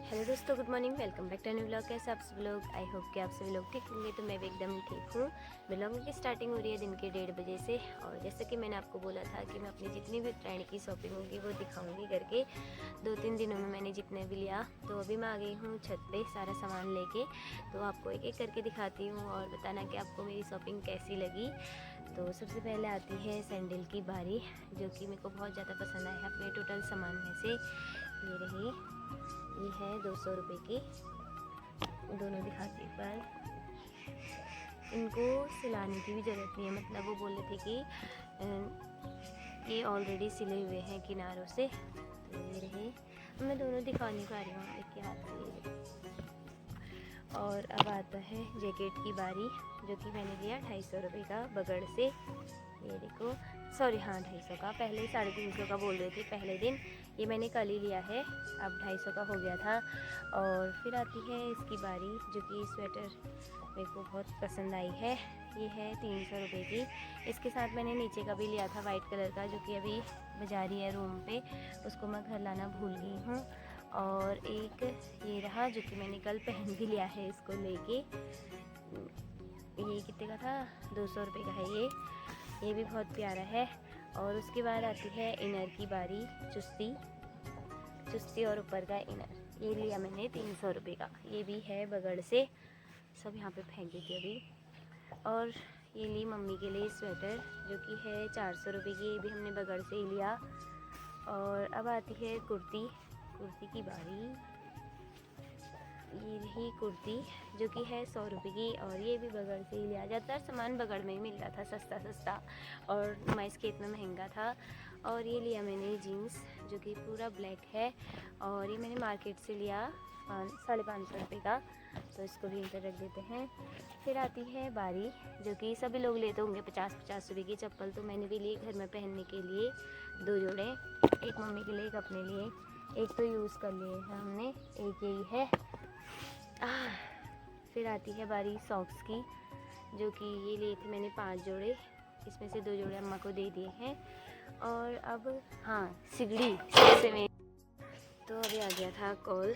Hello दोस्तों, good morning. Welcome back to new blog. कैसे आप सभी लोग? आई होप कि आप सभी लोग ठीक होंगे। तो मैं भी एकदम ठीक हूँ। ब्लॉग की स्टार्टिंग हो रही है दिन के 1:30 बजे से। और जैसे कि मैंने आपको बोला था कि मैं अपनी जितनी भी ट्रेंड की शॉपिंग होगी वो दिखाऊंगी करके। 2-3 दिनों में मैंने जितने भी लिया, तो अभी मैं आ गई हूँ छत पे सारा सामान लेके। तो आपको एक एक करके दिखाती हूँ और बताना कि आपको मेरी शॉपिंग कैसी लगी। तो सबसे पहले आती है सैंडल की बारी, जो कि मेरे को बहुत ज़्यादा पसंद आया है अपने टोटल सामान में से। ये रही, ये है 200 रुपये की। दोनों दिखाती पर इनको सिलाने की भी ज़रूरत नहीं है, मतलब वो बोल रहे थे कि ये ऑलरेडी सिले हुए हैं किनारों से। तो ये रहे, मैं दोनों दिखा नहीं पा रही हूँ एक के हाथ से। और अब आता है जैकेट की बारी, जो कि मैंने लिया 250 रुपये का बगड़ से। ये देखो, सॉरी हाँ 250 का, पहले 350 का बोल रहे थे पहले दिन। ये मैंने कल ही लिया है, अब 250 का हो गया था। और फिर आती है इसकी बारी, जो कि स्वेटर मेरे को बहुत पसंद आई है। ये है 300 रुपये की। इसके साथ मैंने नीचे का भी लिया था वाइट कलर का, जो कि अभी बजा रही है रूम पे। उसको मैं घर लाना भूल गई हूँ। और एक ये रहा, जो कि मैंने कल पहन भी लिया है इसको लेके। ये कितने का था? 200 रुपये का है ये भी बहुत प्यारा है। और उसके बाद आती है इनर की बारी, चुस्ती और ऊपर का इनर। ये लिया मैंने 300 रुपये का। ये भी है बगड़ से। सब यहाँ पे फेंक देती अभी। और ये ली मम्मी के लिए स्वेटर, जो कि है 400 रुपये की। ये भी हमने बगड़ से ही लिया। और अब आती है कुर्ती की बारी। ये रही कुर्ती, जो कि है 100 रुपये की। और ये भी बगड़ से ही लिया। ज़्यादातर सामान बगड़ में ही मिल रहा था सस्ता, और नुमाइश के इतना महंगा था। और ये लिया मैंने जीन्स, जो कि पूरा ब्लैक है। और ये मैंने मार्केट से लिया 550 रुपये का। तो इसको भी इधर रख देते हैं। फिर आती है बारी, जो कि सभी लोग लेते होंगे 50-50 रुपये की चप्पल। तो मैंने भी ली घर में पहनने के लिए 2 जोड़े, एक मम्मी के लिए एक अपने लिए। एक तो यूज़ कर लिए हैं हमने, एक यही है। फिर आती है बारी सॉक्स की, जो कि ये लिए थे मैंने 5 जोड़े। इसमें से 2 जोड़े अम्मा को दे दिए हैं। और अब हाँ, सिगड़ी से में तो अभी आ गया था कॉल।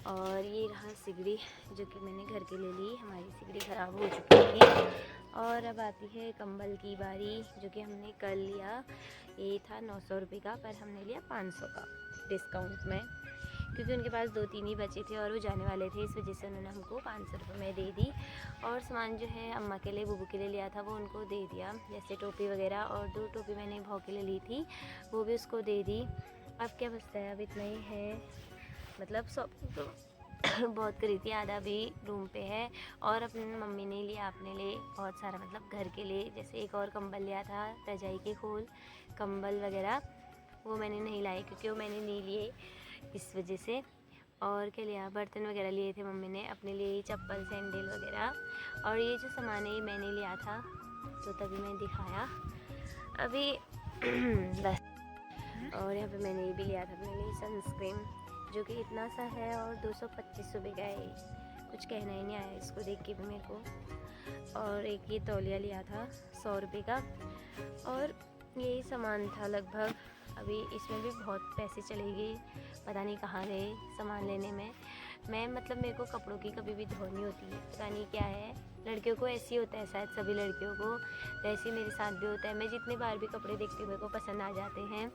और ये रहा सिगड़ी, जो कि मैंने घर के लिए ली। हमारी सिगड़ी ख़राब हो चुकी थी। और अब आती है कंबल की बारी, जो कि हमने कल लिया। ये था 900 रुपये का, पर हमने लिया 500 का डिस्काउंट में, क्योंकि उनके पास 2-3 ही बचे थे और वो जाने वाले थे। इस वजह से उन्होंने हमको 500 रुपये में दे दी। और सामान जो है अम्मा के लिए, बुबू के लिए लिया था, वो उनको दे दिया, जैसे टोपी वगैरह। और 2 टोपी मैंने भाव के लिए ली थी, वो भी उसको दे दी। अब क्या बचता है? अब इतना ही है, मतलब शॉपिंग तो बहुत करी थी, आधा भी रूम पे है। और अपनी मम्मी ने लिया अपने लिए बहुत सारा, मतलब घर के लिए। जैसे एक और कंबल लिया था, रजाई के खोल, कंबल वगैरह, वो मैंने नहीं लाए क्योंकि वो मैंने नहीं लिए इस वजह से। और क्या लिया? बर्तन वगैरह लिए थे मम्मी ने अपने लिए, चप्पल सैंडल वगैरह। और ये जो सामान है ये मैंने लिया था, तो तभी मैं दिखाया अभी। बस। और यहाँ पे मैंने ये भी लिया था अपने लिए सनस्क्रीन, जो कि इतना सा है और 225 रुपये का है। कुछ कहना ही नहीं आया इसको देख के भी मेरे को। और एक ये तौलिया लिया था 100 रुपये का। और यही सामान था लगभग। अभी इसमें भी बहुत पैसे चले गए, पता नहीं कहाँ गए सामान लेने में। मैं मतलब मेरे को कपड़ों की कभी भी धो नहीं होती है, पता नहीं क्या है। लड़कियों को ऐसे ही होता है शायद, सभी लड़कियों को। वैसे ही मेरे साथ भी होता है। मैं जितनी बार भी कपड़े देखती हूँ मेरे को पसंद आ जाते हैं।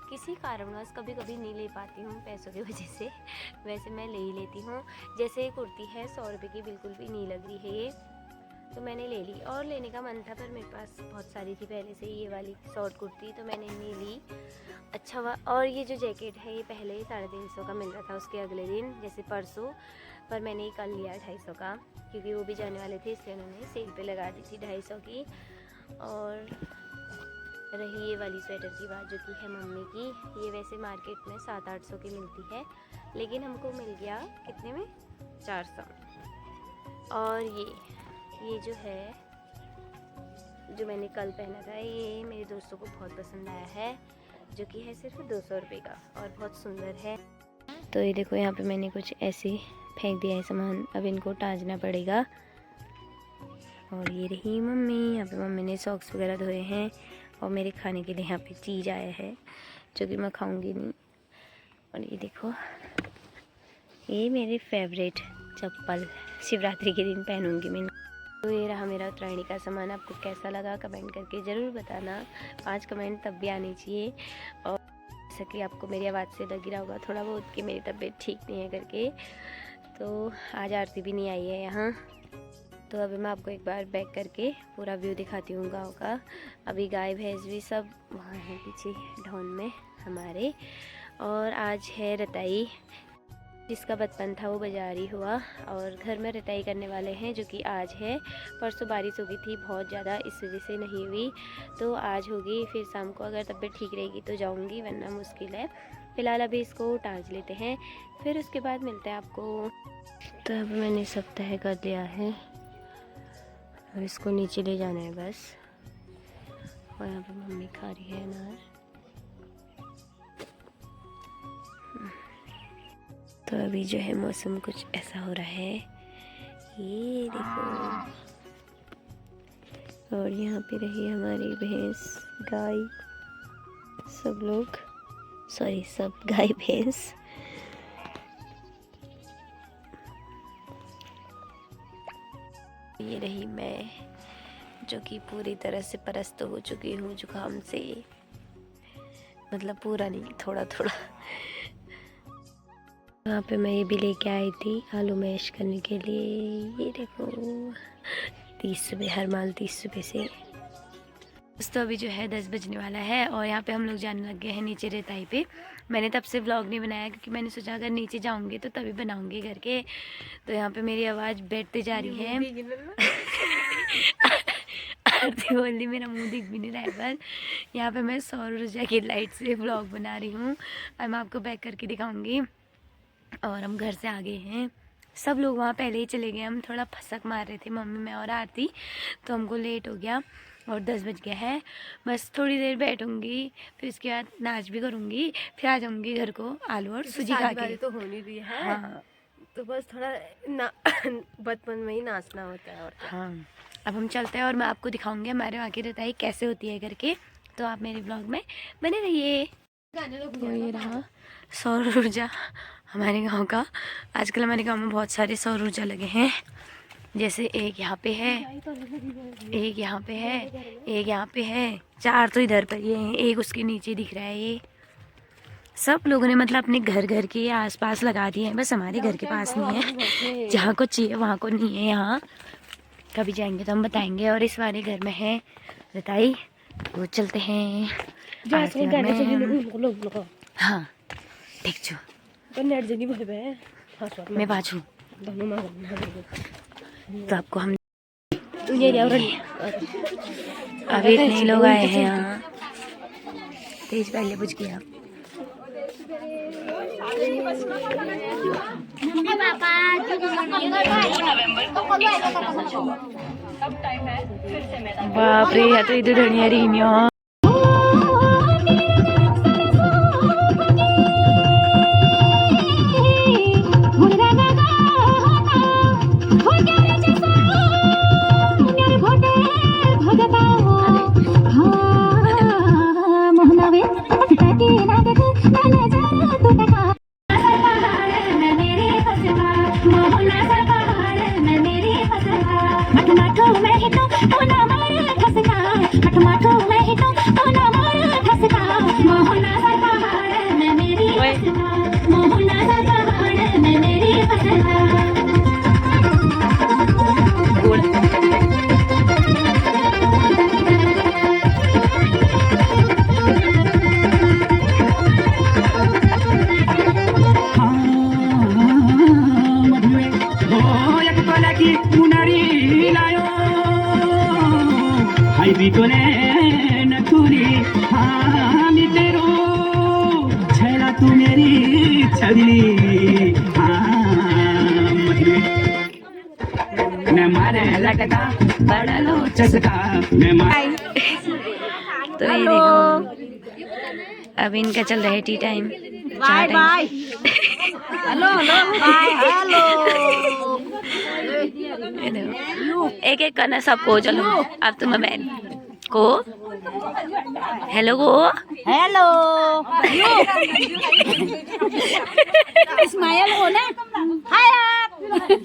किसी कारणवश कभी कभी नहीं ले पाती हूँ पैसों की वजह से। वैसे मैं ले ही लेती हूँ। जैसे ये कुर्ती है 100 रुपये की, बिल्कुल भी नहीं लग रही है ये, तो मैंने ले ली। और लेने का मन था, पर मेरे पास बहुत सारी थी पहले से ये वाली शॉर्ट कुर्ती, तो मैंने नहीं ली। अच्छा हुआ। और ये जो जैकेट है ये पहले 350 का मिल रहा था उसके अगले दिन, जैसे परसों, पर मैंने कल लिया 250 का, क्योंकि वो भी जाने वाले थे, इसलिए उन्होंने सेल पे लगा दी थी 250 की। और रही ये वाली स्वेटर की बात, जो कि है मम्मी की। ये वैसे मार्केट में 700-800 की मिलती है, लेकिन हमको मिल गया कितने में? 400। और ये जो है, जो मैंने कल पहना था, ये मेरे दोस्तों को बहुत पसंद आया है, जो कि है सिर्फ 200 रुपये का और बहुत सुंदर है। तो ये देखो, यहाँ पे मैंने कुछ ऐसे फेंक दिया है सामान, अब इनको टाँजना पड़ेगा। और ये रही मम्मी, यहाँ पे मम्मी ने सॉक्स वगैरह धोए हैं। और मेरे खाने के लिए यहाँ पे चीज़ आया है, जो कि मैं खाऊंगी नहीं। और ये देखो, ये मेरी फेवरेट चप्पल शिवरात्रि के दिन पहनूंगी मैं। तो ये रहा मेरा उत्तरायणी का सामान। आपको कैसा लगा कमेंट करके ज़रूर बताना। 5 कमेंट तब भी आने चाहिए। और जैसा कि आपको मेरी आवाज़ से लग रहा होगा थोड़ा बहुत कि मेरी तबीयत ठीक नहीं है करके, तो आज आरती भी नहीं आई है यहाँ। तो अभी मैं आपको एक बार बैक करके पूरा व्यू दिखाती हूँ गाँव का। अभी गाय भैंस भी सब वहाँ हैं पीछे ढौन में हमारे। और आज है रताई, जिसका बचपन था वो बाजारी हुआ और घर में रताई करने वाले हैं, जो कि आज है। परसों बारिश हो गई थी बहुत ज़्यादा, इस वजह से नहीं हुई, तो आज होगी। फिर शाम को अगर तबीयत ठीक रहेगी तो जाऊंगी, वरना मुश्किल है। फ़िलहाल अभी इसको टाँज लेते हैं, फिर उसके बाद मिलते हैं आपको। तो अब मैंने सब तय कर लिया है और इसको नीचे ले जाना है बस। और यहाँ पर मम्मी खा रही है अनार। तो अभी जो है मौसम कुछ ऐसा हो रहा है, ये देखो। और यहाँ पे रही हमारी भैंस गाय, सब लोग, सॉरी सब गाय भैंस। ये रही मैं, जो कि पूरी तरह से परस्त हो चुकी हूँ जुकाम से, मतलब पूरा नहीं, थोड़ा थोड़ा। वहाँ पे मैं ये भी लेके आई थी आलू मैश करने के लिए। ये देखो 30 रुपये हर माल, 30 रुपये से। तो अभी जो है 10 बजने वाला है और यहाँ पे हम लोग जाने लग गए हैं नीचे रेताई पे। मैंने तब से व्लॉग नहीं बनाया क्योंकि मैंने सोचा अगर नीचे जाऊँगी तो तभी बनाऊँगी घर के। तो यहाँ पे मेरी आवाज़ बैठते जा रही है। आरती बोल रही मेरा मुँह दिख भी नहीं रहा है। पर यहाँ पे मैं सौर ऊर्जा की लाइट से व्लॉग बना रही हूँ और मैं आपको बैक करके दिखाऊँगी। और हम घर से आ गए हैं, सब लोग वहाँ पहले ही चले गए। हम थोड़ा फसक मार रहे थे मम्मी, मैं और आरती, तो हमको लेट हो गया और 10 बज गया है। बस थोड़ी देर बैठूंगी, फिर उसके बाद नाच भी करूँगी, फिर आ जाऊँगी घर को आलू और सूजी खा के। तो होनी भी है। हाँ, तो बस थोड़ा बचपन में ही नाचना होता है। और हाँ, अब हम चलते हैं और मैं आपको दिखाऊँगी हमारे वहाँ की रताई कैसे होती है करके। तो आप मेरे ब्लॉग में बने रहिए। तो ये रहा सौर ऊर्जा हमारे गांव का। आजकल हमारे गांव में बहुत सारे सौर ऊर्जा लगे हैं, जैसे एक यहाँ पे है, एक यहाँ पे है, एक यहाँ पे है, 4 तो इधर पर ये हैं, एक उसके नीचे दिख रहा है। ये सब लोगों ने मतलब अपने घर घर के आसपास लगा दिए हैं, बस हमारे घर के पास नहीं है। जहाँ को चाहिए वहाँ को नहीं है। यहाँ कभी जाएंगे तो हम बताएंगे। और इस वाले घर में है रताई, वो चलते हैं। हाँ ठीक छो मैं बाजू। तो आपको हम अभी इतने लोग आए हैं यहाँ, तेज पहले बुझ गया। बाप रे, या तो इधर धनिया रही यहाँ। तू मेरी छवि मैं मारे लटका बड़ा लो चसका मैं मारे। तो ये देखो अब इनका चल रहा है tea time. Bye bye, hello hello bye hello. एक एक करना सबको। चलो अब तुम बहन को हेलो को हेलो स्माइल हो ना। 5,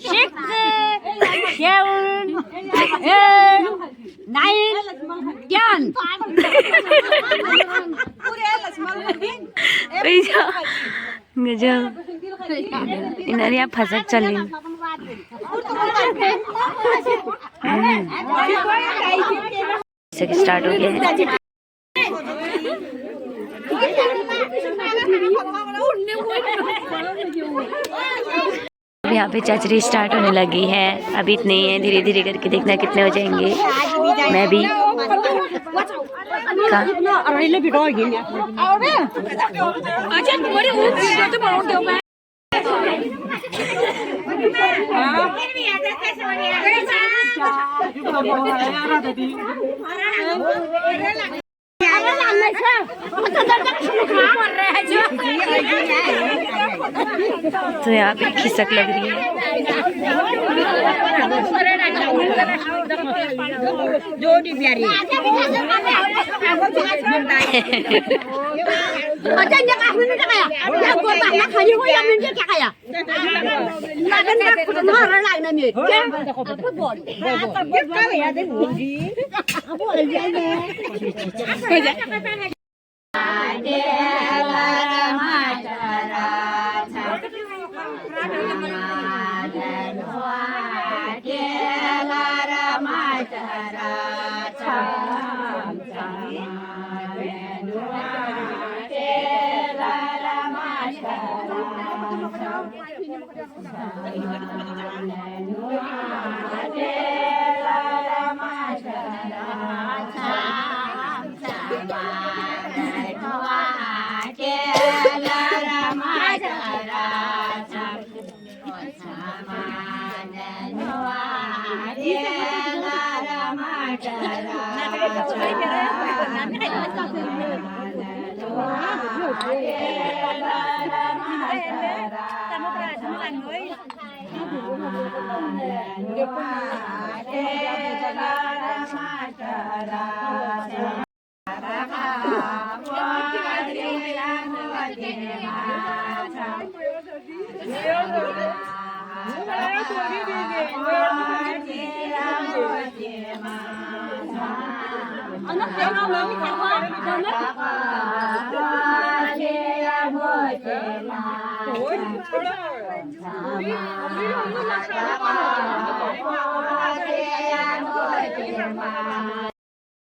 6, 7, 8, 9, 10. गजब इन्हें आप फसक चली स्टार्ट हो गया है। अब यहाँ पे चचरी स्टार्ट होने लगी है। अभी इतने ही है, धीरे धीरे करके देखना कितने हो जाएंगे। मैं भी तो यहाँ पे खिसक लग रही है।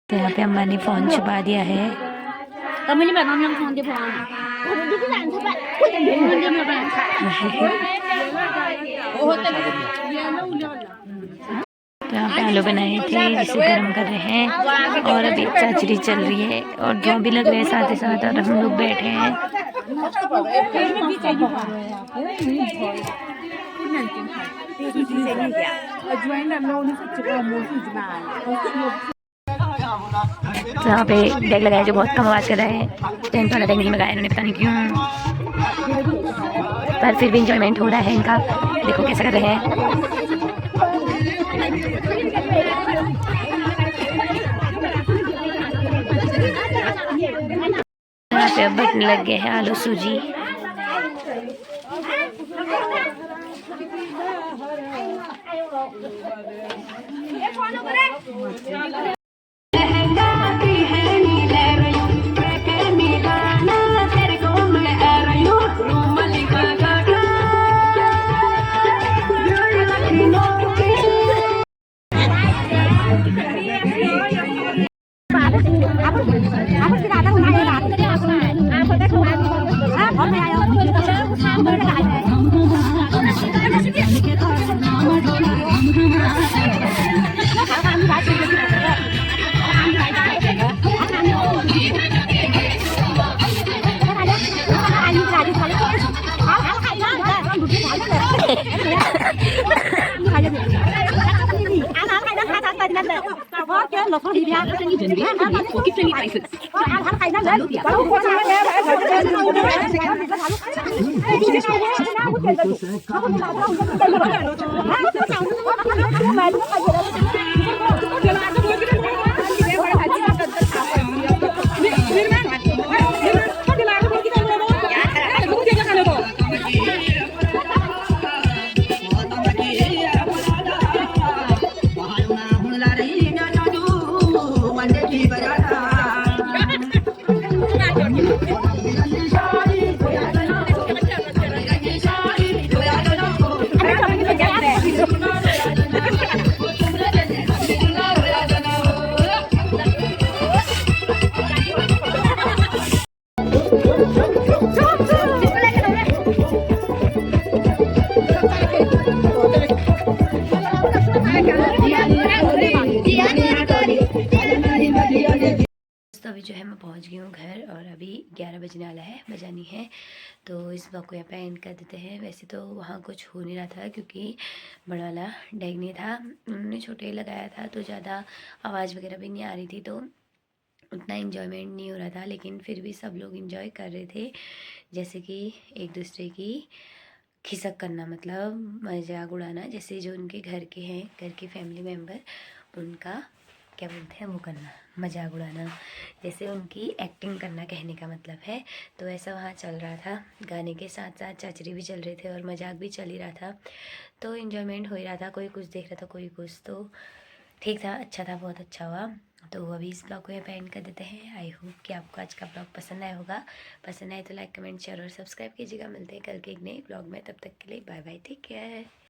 तो यहाँ पे अम्मा ने फोन छुपा दिया है। तो यहाँ पे आलू बनाए थे जिसे गर्म कर रहे हैं और अभी चचरी चल रही है और जो भी लग रहे हैं साथ ही साथ और हम लोग बैठे हैं। तो यहाँ पे डेग लगाया जो बहुत कम आवाज़ कर रहा है। टेंट वाला डेग नहीं लगाया इन्होंने, पता नहीं क्यों, पर फिर भी इंजॉयमेंट हो रहा है इनका। देखो कैसा कर रहे हैं। यहाँ पे अब बटन लग गए हैं आलू सूजी। दोस्तों अभी जो है मैं पहुंच गई हूँ घर और अभी 11 बजने वाला है, बजानी है। तो इस ब्लॉग को यहाँ पे एंड कर देते हैं। वैसे तो वहाँ कुछ हो नहीं रहा था क्योंकि बड़ा वाला डेग नहीं था, उन्होंने छोटे लगाया था तो ज़्यादा आवाज़ वगैरह भी नहीं आ रही थी, तो उतना इन्जॉयमेंट नहीं हो रहा था। लेकिन फिर भी सब लोग इन्जॉय कर रहे थे, जैसे कि एक दूसरे की खिसक करना, मतलब मजाक उड़ाना, जैसे जो उनके घर के हैं, घर के फैमिली मेम्बर, उनका क्या बोलते हैं वो करना, मजाक उड़ाना, जैसे उनकी एक्टिंग करना कहने का मतलब है। तो ऐसा वहाँ चल रहा था, गाने के साथ साथ चाचरी भी चल रहे थे और मजाक भी चल ही रहा था। तो इन्जॉयमेंट हो ही रहा था, कोई कुछ देख रहा था कोई कुछ, तो ठीक था, अच्छा था, बहुत अच्छा हुआ। तो अभी इस ब्लॉग को यहाँ पे एंड कर देते हैं। आई होप कि आपको आज का ब्लॉग पसंद आया होगा। पसंद आए तो लाइक कमेंट शेयर और सब्सक्राइब कीजिएगा। मिलते हैं कल के एक नए ब्लॉग में, तब तक के लिए बाय बाय, टेक केयर।